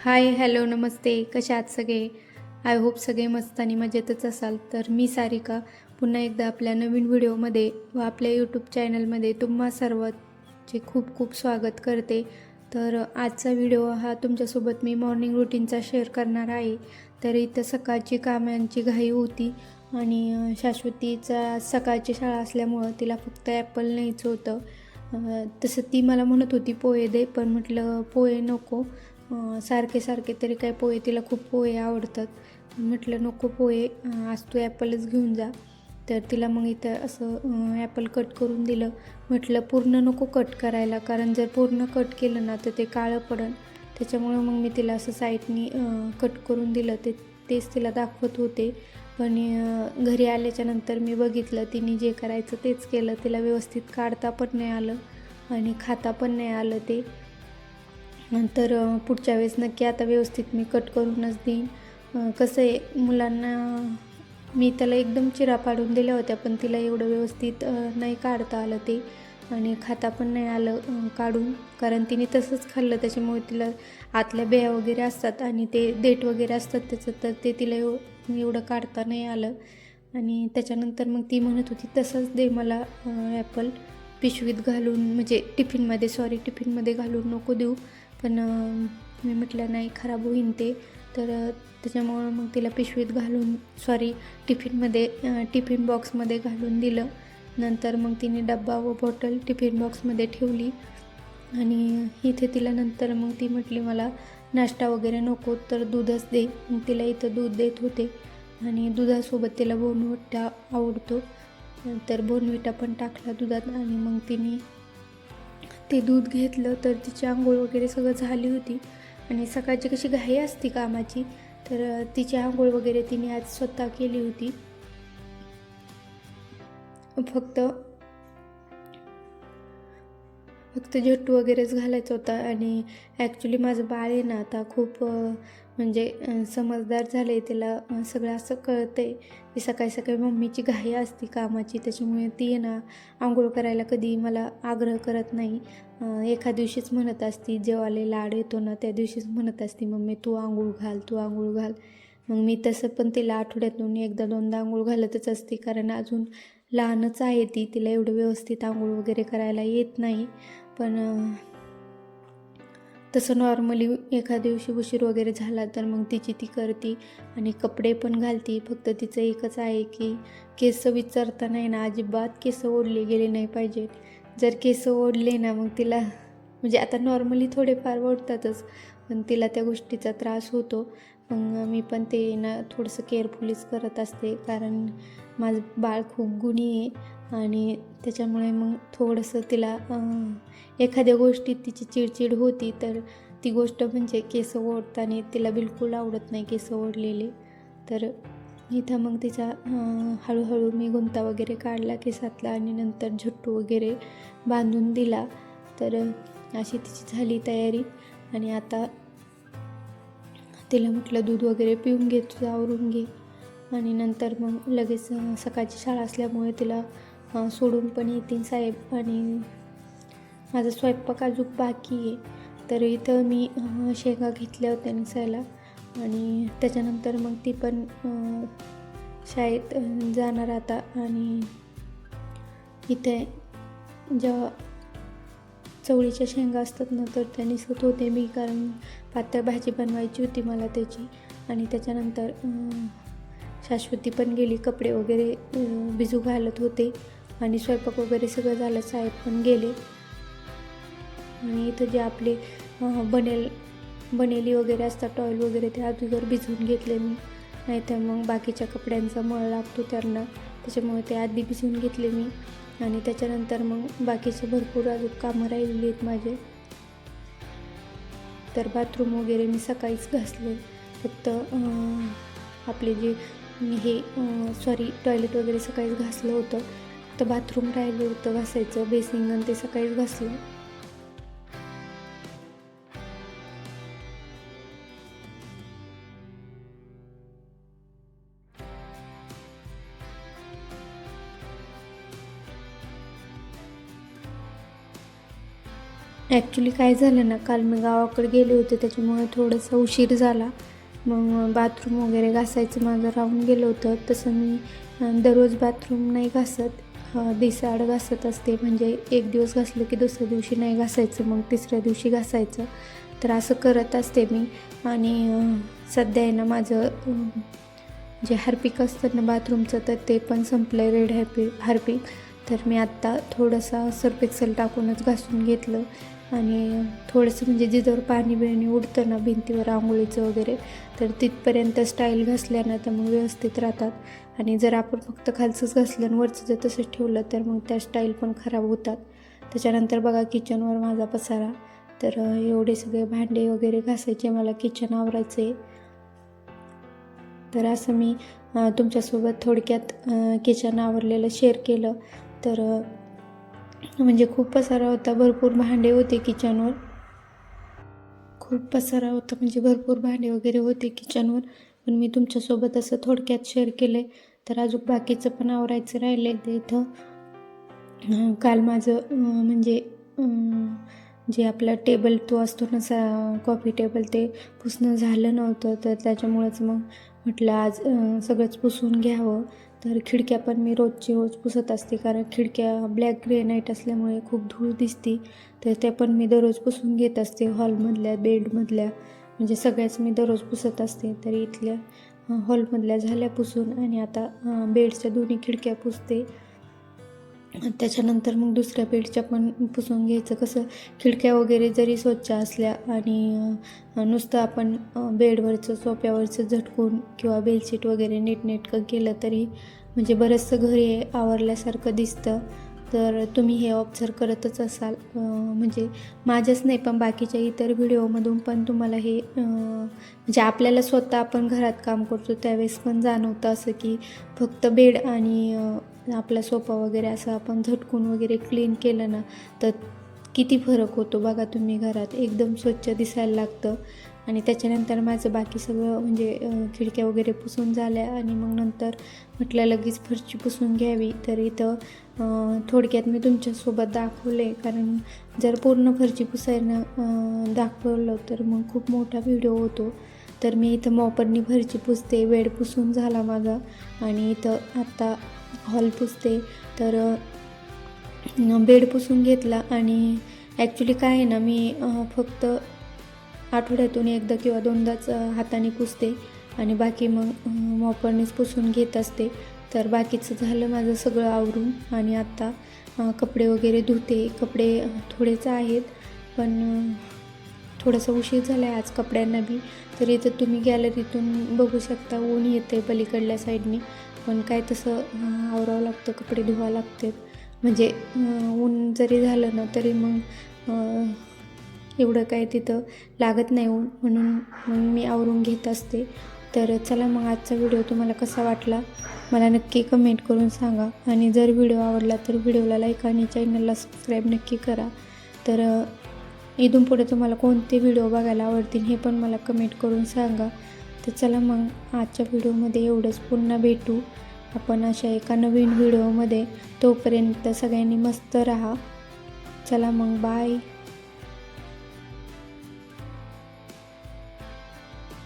हाय, hello, नमस्ते. कशा आहात सगळे? आय होप सगळे मस्त आणि मजेतच असाल. तर मी सारिका पुन्हा एकदा आपल्या नवीन व्हिडिओमध्ये व आपल्या यूट्यूब चॅनलमध्ये तुम्हा सर्वांचे खूप खूप स्वागत करते. तर आजचा व्हिडिओ हा तुमच्यासोबत मी मॉर्निंग रुटीनचा शेअर करणार आहे. तर इथं सकाळची कामांची घाई होती आणि शाश्वतीचा सकाळची शाळा असल्यामुळं तिला फक्त ॲपल न्यायचं होतं. तसं ती मला म्हणत होती पोहे दे, पण म्हटलं पोहे नको. सारखे सारखे तरी काय पोहे, तिला खूप पोहे आवडतात. म्हटलं नको पोहे, आज तू ॲपलच घेऊन जा. तर तिला मग इथं असं ॲपल कट करून दिलं. म्हटलं पूर्ण नको कट करायला, कारण जर पूर्ण कट केलं ना तर ते काळं पडेल. त्याच्यामुळं मग मी तिला असं साईडनी कट करून दिलं. तेच तिला दाखवत होते. पण घरी आल्याच्यानंतर मी बघितलं तिने जे करायचं तेच केलं. तिला व्यवस्थित काढता पण नाही आलं आणि खाता पण नाही आलं ते. नंतर पुढच्या वेळेस नक्की आता व्यवस्थित मी कट करूनच देईन. कसं आहे, मुलांना मी त्याला एकदम चिरा पाडून दिल्या होत्या, पण तिला एवढं व्यवस्थित नाही काढता आलं ते आणि खाता पण नाही आलं काढून, कारण तिने तसंच खाल्लं. त्याच्यामुळे तिला आतल्या बिया वगैरे असतात आणि ते देठ वगैरे असतात त्याचं, तर ते तिला एवढं काढता नाही आलं. आणि त्याच्यानंतर मग ती म्हणत होती तसंच दे मला ॲपल पिशवीत घालून, म्हणजे टिफिनमध्ये घालून नको देऊ. पण मी म्हटलं नाही, खराब होईन ते. तर त्याच्यामुळं मग तिला पिशवीत घालून टिफिन बॉक्समध्ये घालून दिलं. नंतर मग तिने डब्बा व बॉटल टिफिन बॉक्समध्ये ठेवली आणि इथे तिला नंतर मग ती म्हटली मला नाश्ता वगैरे नको, तर दूधच दे. मग तिला इथं दूध देत होते आणि दुधासोबत तिला बोर्नव्हिटा आवडतो, तर बोर्नव्हिटा पण टाकला दुधात आणि मग तिने ते दूध घेतलं. तर तिची आंघोळ वगैरे सगळं झाली होती आणि सकाळची कशी घाई असती कामाची, तर तिची आंघोळ वगैरे तिने आज स्वतः केली होती. फक्त झट्टू वगैरेच घालायचा होता. आणि ॲक्च्युली माझं बाळ आहे ना आता खूप म्हणजे समजदार झालं आहे. त्याला सगळं असं कळतं आहे की सकाळी सकाळी मम्मीची घाई असती कामाची, त्याच्यामुळे ती आहे ना आंघोळ करायला कधी मला आग्रह करत नाही. एका दिवशीच म्हणत असती, जेव्हा लय लाड येतो ना त्या दिवशीच म्हणत असती, मम्मी तू आंघोळ घाल, तू आंघोळ घाल. मग मी तसं पण तिला आठवड्यातून एकदा दोनदा आंघोळ घालतच असते, कारण अजून लहानच आहे ती, तिला एवढं व्यवस्थित आंघोळ वगैरे करायला येत नाही. पण तसं नॉर्मली एखाद्या दिवशी उशीर वगैरे झाला तर मग तिची ती करते आणि कपडे पण घालते. फक्त तिचं एकच आहे की केस विचारता नाही ना, अजिबात केस ओढले गेले नाही पाहिजे. जर केस ओढले ना मग तिला, म्हणजे आता नॉर्मली थोडेफार ओढतातच, पण तिला त्या गोष्टीचा त्रास होतो. मग मी पण ते ना थोडंसं केअरफुलीच करत असते, कारण माझं बाळ खूप गुणी आहे आणि त्याच्यामुळे मग थोडंसं तिला एखाद्या गोष्टीत तिची चिडचिड होती, तर ती गोष्ट म्हणजे केस ओढताना तिला बिलकुल आवडत नाही केस ओढलेले. तर इथं मग तिचा हळूहळू मी गुंता वगैरे काढला केसातला आणि नंतर झट्टू वगैरे बांधून दिला. तर अशी तिची झाली तयारी. आणि आता तिला म्हटलं दूध वगैरे पिऊन घे, तुझं आवरून घे. आणि नंतर मग लगेच सकाळची शाळा असल्यामुळे तिला सोडून पण येतील साहेब आणि माझा स्वयंपाक अजून बाकी आहे. तर इथं मी शेंगा घेतल्या होत्या निसायला आणि त्याच्यानंतर मग ती पण शाळेत जाणार आता. आणि इथे जेव्हा चवळीच्या शेंगा असतात ना तर त्या निसत होते मी, कारण पातळ भाजी बनवायची होती मला त्याची. आणि त्याच्यानंतर शाश्वती पण गेली, कपडे वगैरे भिजू घालत होते आणि स्वयंपाक वगैरे सगळं झालं, साहेब पण गेले. आणि इथं जे आपले बनेली वगैरे असतात टॉयल वगैरे, ते अगोदर भिजवून घेतले मी, नाहीतर मग बाकीच्या कपड्यांचा मळ लागतो त्यांना, त्याच्यामुळे ते आधी भिजवून घेतले मी. आणि त्याच्यानंतर मग बाकीचे भरपूर अजून कामं राहिलेली आहेत माझे. तर बाथरूम वगैरे मी सकाळीच घासले. फक्त आपले जे टॉयलेट वगैरे सकाळीच घासलं होतं, तर बाथरूम राहिलं होतं घासायचं, बेसिंग आणि ते सकाळीच घासलं. ॲक्च्युली काय झालं ना, काल मी गावाकडे गेले होते त्याच्यामुळे थोडासा उशीर झाला. मग बाथरूम वगैरे घासायचं माझं राहून गेलं होतं. तसं मी दररोज बाथरूम नाही घासत, दिवसाआड घासत असते. म्हणजे एक दिवस घासलं की दुसऱ्या दिवशी नाही घासायचं, मग तिसऱ्या दिवशी घासायचं. तर असं करत असते मी. आणि सध्या आहे ना माझं जे हार्पिक असतं ना बाथरूमचं, तर ते पण संपलं आहे, रेड हार्पिक. तर मी आत्ता थोडंसं सर्फ एक्सेल टाकूनच घासून घेतलं. आणि थोडंसं म्हणजे जिथवर पाणी बिणी उडतं ना भिंतीवर आंघोळीचं वगैरे, तर तिथपर्यंत स्टाईल घासल्यानं तर मग व्यवस्थित राहतात. आणि जर आपण फक्त खालचंच घासलं आणि वरचं जर तसंच ठेवलं तर मग त्या स्टाईल पण खराब होतात. त्याच्यानंतर बघा किचनवर माझा पसारा. तर एवढे सगळे भांडे वगैरे घासायचे, मला किचन आवरायचे. तर असं मी तुमच्यासोबत थोडक्यात किचन आवरलेलं शेअर केलं. तर म्हणजे खूप पसारा होता, भरपूर भांडे होते किचनवर, खूप पसारा होता, म्हणजे भरपूर भांडे वगैरे होते किचनवर. पण मी तुमच्यासोबत असं थोडक्यात शेअर केले. तर अजून बाकीचं पण आवरायचं राहिले ते इथं. काल माझं म्हणजे जे आपला टेबल तो असतो ना कॉफी टेबल, ते पुसणं झालं नव्हतं. तर त्याच्यामुळेच मग म्हटलं आज सगळंच पुसून घ्यावं. तर खिडक्या पण मी रोजची रोज पुसत असते, कारण खिडक्या ब्लॅक ग्रेनाईट असल्यामुळे खूप धूळ दिसते. तर त्या पण मी दररोज पुसून घेत असते, हॉलमधल्या, बेडमधल्या, म्हणजे सगळ्याच मी दररोज पुसत असते. तर इथल्या हॉलमधल्या झाल्या पुसून, आणि आता बेडच्या दोन्ही खिडक्या पुसते. त्याच्यानंतर मग दुसऱ्या बेडच्या पण पुसून घ्यायचं. कसं खिडक्या वगैरे जरी स्वच्छ असल्या आणि नुसतं आपण बेडवरचं सोफ्यावरचं झटकून किंवा बेडशीट वगैरे नीटनेटकं केलं तरी म्हणजे बरंचसं घरी आवरल्यासारखं दिसतं. तर तुम्ही हे ऑब्झर्व करतच असाल, म्हणजे माझ्याच नाही पण बाकीच्या इतर व्हिडिओमधून पण तुम्हाला हे म्हणजे आपल्याला स्वतः आपण घरात काम करतो त्यावेळेस पण जाणवतं असं की फक्त बेड आणि आपला सोफा वगैरे असं आपण झटकून वगैरे क्लीन केलं ना, तर किती फरक होतो बघा तुम्ही. घरात एकदम स्वच्छ दिसायला लागतं. आणि त्याच्यानंतर माझं बाकी सगळं म्हणजे खिडक्या वगैरे पुसून झाल्या, आणि मग नंतर म्हटलं लगेच फरशी पुसून घ्यावी. तर इथं थोडक्यात मी तुमच्यासोबत दाखवले, कारण जर पूर्ण फरशी पुसायला दाखवलं तर मग खूप मोठा व्हिडिओ होतो. तर मी इथं मॉपरनी फरशी पुसते, बेड पुसून झाला माझा, आणि इथं आत्ता हॉल पुसते. तर बेड पुसून घेतला. आणि ॲक्च्युली काय आहे ना, मी फक्त आठवड्यातून एकदा किंवा दोनदाच हाताने पुसते, आणि बाकी मग मॉपरनेच पुसून घेत असते. तर बाकीचं झालं माझं सगळं आवरून, आणि आत्ता कपडे वगैरे धुते. कपडे थोडेच आहेत, पण थोडासा उशीर झाला आहे आज कपड्यांना बी. तर इथं तुम्ही गॅलरीतून बघू शकता, ऊन येते पलीकडल्या साईडने, पण काय तसं आवरावं लागतं, कपडे धुवावं लागतात. म्हणजे ऊन जरी झालं ना तरी मग एवढं काय तिथं लागत नाही ऊन, म्हणून मग मी आवरून घेत असते. तर चला मग आजचा व्हिडिओ तुम्हाला कसा वाटला मला नक्की कमेंट करून सांगा. आणि जर व्हिडिओ आवडला तर व्हिडिओला लाईक आणि चॅनलला सबस्क्राईब नक्की करा. तर इथून पुढे तुम्हाला कोणते व्हिडिओ बघायला आवडतील हे पण मला कमेंट करून सांगा. तर चला मग आजच्या व्हिडिओमध्ये एवढंच. पुन्हा भेटू आपण अशा एका नवीन व्हिडिओमध्ये. तोपर्यंत सगळ्यांनी मस्त राहा. चला मग बाय.